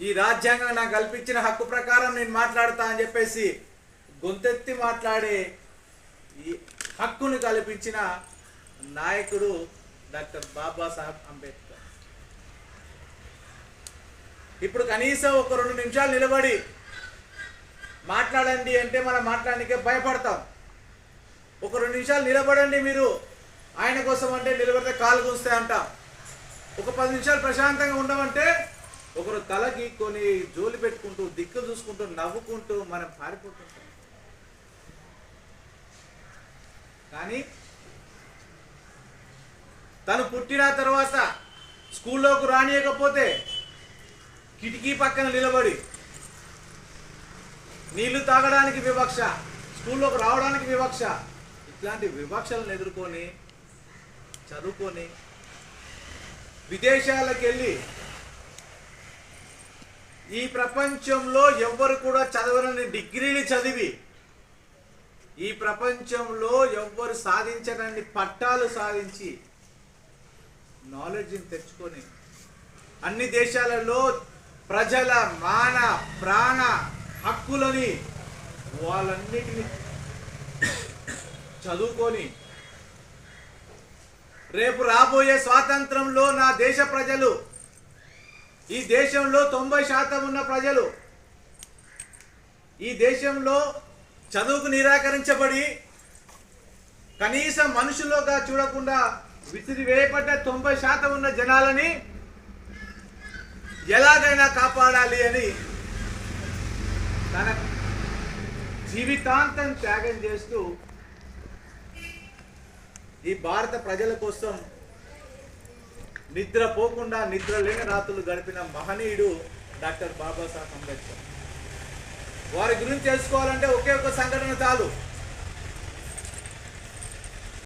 ఈ రాజ్యాంగం నాకు కల్పించిన హక్కు ప్రకారం నేను మాట్లాడతా అని చెప్పేసి గొంతెత్తి మాట్లాడే ఈ హక్కును కల్పించిన నాయకుడు డాక్టర్ బాబాసాహెబ్ అంబేద్కర్. ఇప్పుడు కనీసం ఒక 2 నిమిషాలు నిలబడి మాట్లాడండి అంటే మనం మాట్లాడడానికే భయపడతాం. ఒక 2 నిమిషాలు నిలబడండి మీరు ఆయన కోసం అంటే నిలబడితే కాలు కూస్తే అంటాం. ఒక 10 నిమిషాలు ప్రశాంతంగా ఉండమంటే ఒకరు తల గీక్కొని జోలి పెట్టుకుంటూ దిక్కు చూసుకుంటూ నవ్వుకుంటూ మనం పారిపోతుంటాం. కానీ తను పుట్టిన తర్వాత స్కూల్లోకి రానియకపోతే కిటికీ పక్కన నిలబడి నీళ్లు తాగడానికి వివక్ష, స్కూల్లోకి రావడానికి వివక్ష, ఇట్లాంటి వివక్షలను ఎదుర్కొని చదువుకొని విదేశాలకు వెళ్ళి ఈ ప్రపంచంలో ఎవ్వరు కూడా చదవని డిగ్రీలు చదివి ఈ ప్రపంచంలో ఎవ్వరు సాధించడానికి పట్టాలు సాధించి నాలెడ్జ్ని తెచ్చుకొని అన్ని దేశాలలో ప్రజల మాన ప్రాణ హక్కులని వాళ్ళన్నిటిని చదువుకొని రేపు రాబోయే స్వాతంత్రంలో నా దేశ ప్రజలు, ఈ దేశంలో 90% ఉన్న ప్రజలు ఈ దేశంలో చదువుకు నిరాకరించబడి కనీసం మనుషులుగా చూడకుండా విసిరివేయబడ్డ 90% ఉన్న జనాలని ఎలాగైనా కాపాడాలి అని తన జీవితాంతం త్యాగం చేస్తూ ఈ భారత ప్రజల కోసం నిద్రపోకుండా నిద్ర లేని రాత్రులు గడిపిన మహనీయుడు డాక్టర్ బాబాసాహెబ్ అంబేద్కర్. వారి గురించి తెలుసుకోవాలంటే ఒకే ఒక సంఘటన చాలు.